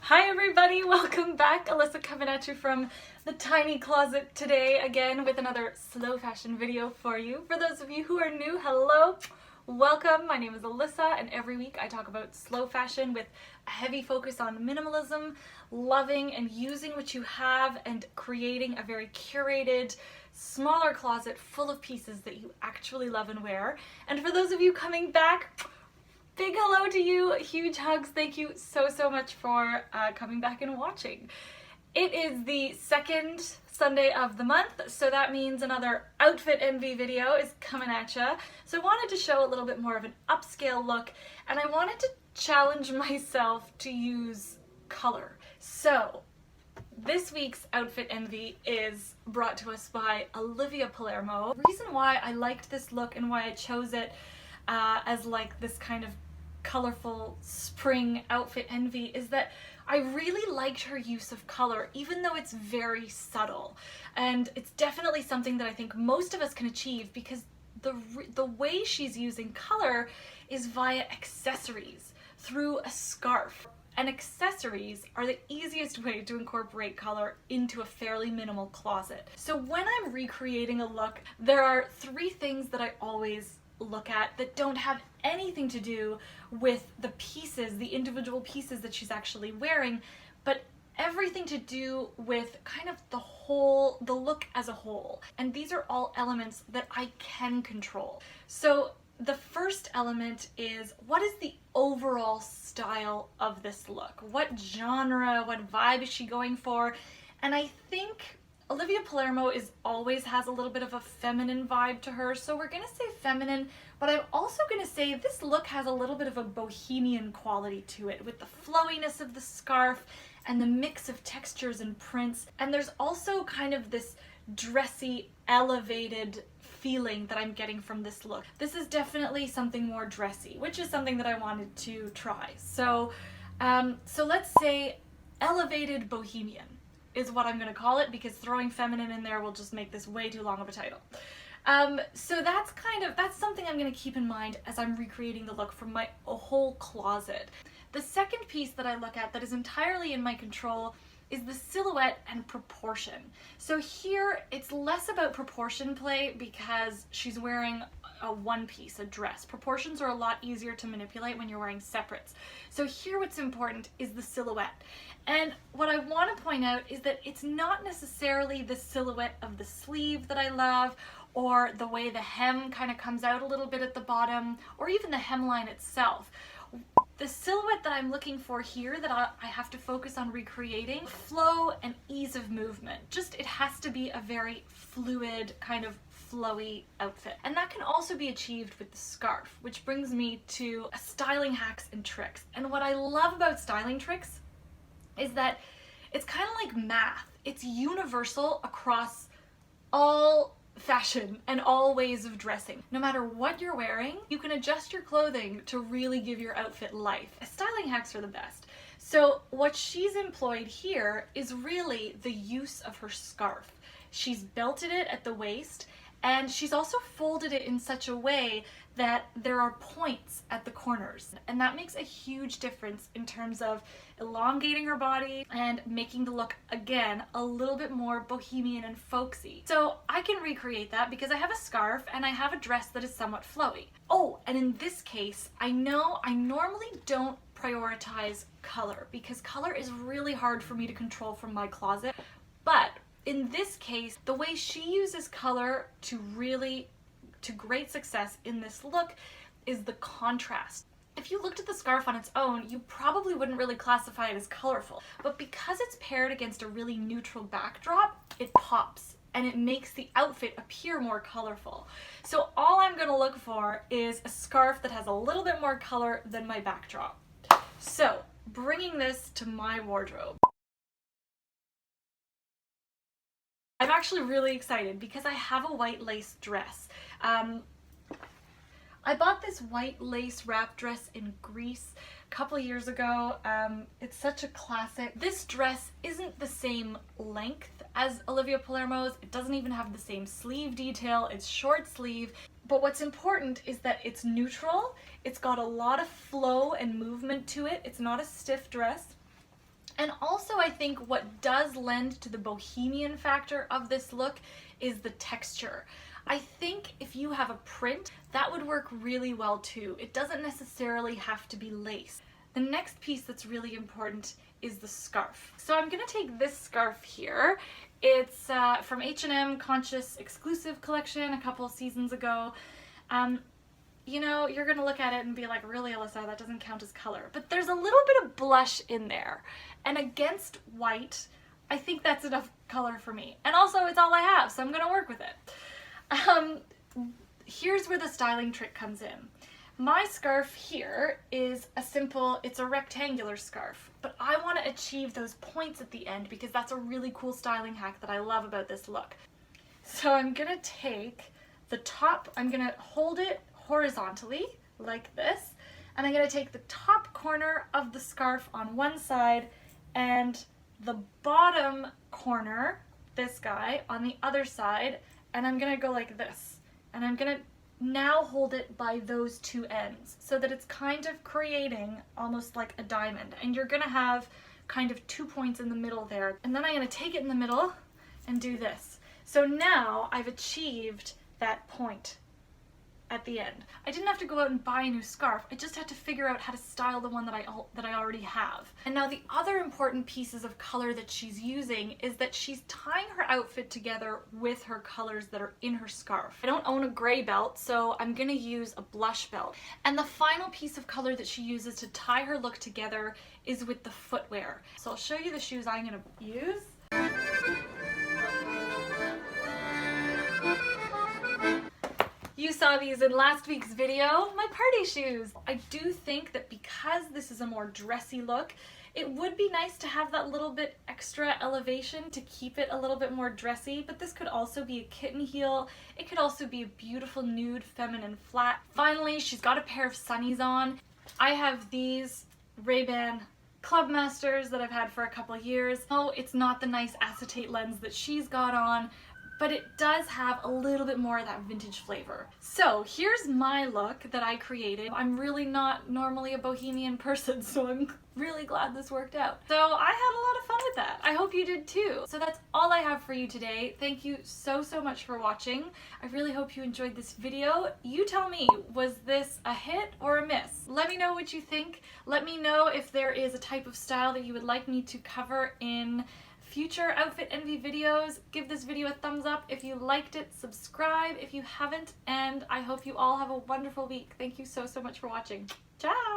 Hi everybody, welcome back. Alyssa coming at you from the tiny closet today again with another slow fashion video for you. For those of you who are new, hello, welcome. My name is Alyssa and every week I talk about slow fashion with a heavy focus on minimalism, loving and using what you have and creating a very curated, smaller closet full of pieces that you actually love and wear. And for those of you coming back, big hello to you, huge hugs, thank you so much for coming back and watching. It is the second Sunday of the month, so that means another outfit envy video is coming at ya. So I wanted to show a little bit more of an upscale look, and I wanted to challenge myself to use color. So this week's outfit envy is brought to us by Olivia Palermo. The reason why I liked this look and why I chose it as like this kind of colorful spring outfit envy is that I really liked her use of color, even though it's very subtle. And it's definitely something that I think most of us can achieve because the way she's using color is via accessories, through a scarf. And accessories are the easiest way to incorporate color into a fairly minimal closet. So when I'm recreating a look, there are three things that I always look at that don't have anything to do with the pieces, the individual pieces that she's actually wearing, but everything to do with kind of the look as a whole. And these are all elements that I can control. So the first element is, what is the overall style of this look? What genre, what vibe is she going for? And I think Olivia Palermo always has a little bit of a feminine vibe to her, so we're gonna say feminine, but I'm also gonna say this look has a little bit of a bohemian quality to it, with the flowiness of the scarf and the mix of textures and prints. And there's also kind of this dressy, elevated feeling that I'm getting from this look. This is definitely something more dressy, which is something that I wanted to try. So, let's say elevated bohemian is what I'm gonna call it, because throwing feminine in there will just make this way too long of a title. So that's something I'm gonna keep in mind as I'm recreating the look from my whole closet. The second piece that I look at that is entirely in my control is the silhouette and proportion. So here it's less about proportion play because she's wearing a one piece, a dress. Proportions are a lot easier to manipulate when you're wearing separates. So here what's important is the silhouette. And what I want to point out is that it's not necessarily the silhouette of the sleeve that I love, or the way the hem kind of comes out a little bit at the bottom, or even the hemline itself. The silhouette that I'm looking for here, that I have to focus on recreating, flow and ease of movement. Just, it has to be a very fluid, kind of flowy outfit. And that can also be achieved with the scarf, which brings me to styling hacks and tricks. And what I love about styling tricks is that it's kind of like math. It's universal across all fashion and all ways of dressing. No matter what you're wearing, you can adjust your clothing to really give your outfit life. Styling hacks are the best. So what she's employed here is really the use of her scarf. She's belted it at the waist, and she's also folded it in such a way that there are points at the corners. And that makes a huge difference in terms of elongating her body and making the look, again, a little bit more bohemian and folksy. So I can recreate that because I have a scarf and I have a dress that is somewhat flowy. Oh, and in this case, I know I normally don't prioritize color because color is really hard for me to control from my closet. But in this case, the way she uses color to great success in this look is the contrast. If you looked at the scarf on its own, you probably wouldn't really classify it as colorful, but because it's paired against a really neutral backdrop, it pops and it makes the outfit appear more colorful. So all I'm gonna look for is a scarf that has a little bit more color than my backdrop. So bringing this to my wardrobe, I'm actually really excited because I have a white lace dress. I bought this white lace wrap dress in Greece a couple of years ago. It's such a classic. This dress isn't the same length as Olivia Palermo's. It doesn't even have the same sleeve detail. It's short sleeve. But what's important is that it's neutral. It's got a lot of flow and movement to it. It's not a stiff dress. And also I think what does lend to the bohemian factor of this look is the texture. I think if you have a print, that would work really well too. It doesn't necessarily have to be lace. The next piece that's really important is the scarf. So I'm gonna take this scarf here. It's from H&M Conscious Exclusive Collection a couple seasons ago. You know, you're gonna look at it and be like, really, Alyssa, that doesn't count as color. But there's a little bit of blush in there. And against white, I think that's enough color for me. And also, it's all I have, so I'm gonna work with it. Here's where the styling trick comes in. My scarf here is it's a rectangular scarf, but I want to achieve those points at the end because that's a really cool styling hack that I love about this look. So I'm gonna take the top, I'm gonna hold it horizontally like this, and I'm gonna take the top corner of the scarf on one side and the bottom corner, this guy, on the other side, and I'm gonna go like this. And I'm gonna now hold it by those two ends so that it's kind of creating almost like a diamond, and you're gonna have kind of 2 points in the middle there. And then I'm gonna take it in the middle and do this. So now I've achieved that point at the end. I didn't have to go out and buy a new scarf. I just had to figure out how to style the one that I already have. And now the other important pieces of color that she's using is that she's tying her outfit together with her colors that are in her scarf. I don't own a gray belt, so I'm gonna use a blush belt. And the final piece of color that she uses to tie her look together is with the footwear. So I'll show you the shoes I'm gonna use. You saw these in last week's video, my party shoes. I do think that because this is a more dressy look, it would be nice to have that little bit extra elevation to keep it a little bit more dressy, but this could also be a kitten heel. It could also be a beautiful nude feminine flat. Finally, she's got a pair of sunnies on. I have these Ray-Ban Clubmasters that I've had for a couple years. Oh, it's not the nice acetate lens that she's got on, but it does have a little bit more of that vintage flavor. So here's my look that I created. I'm really not normally a bohemian person, so I'm really glad this worked out. So I had a lot of fun with that. I hope you did too. So that's all I have for you today. Thank you so much for watching. I really hope you enjoyed this video. You tell me, was this a hit or a miss? Let me know what you think. Let me know if there is a type of style that you would like me to cover in future outfit envy videos. Give this video a thumbs up if you liked it, subscribe if you haven't, and I hope you all have a wonderful week. Thank you so much for watching. Ciao!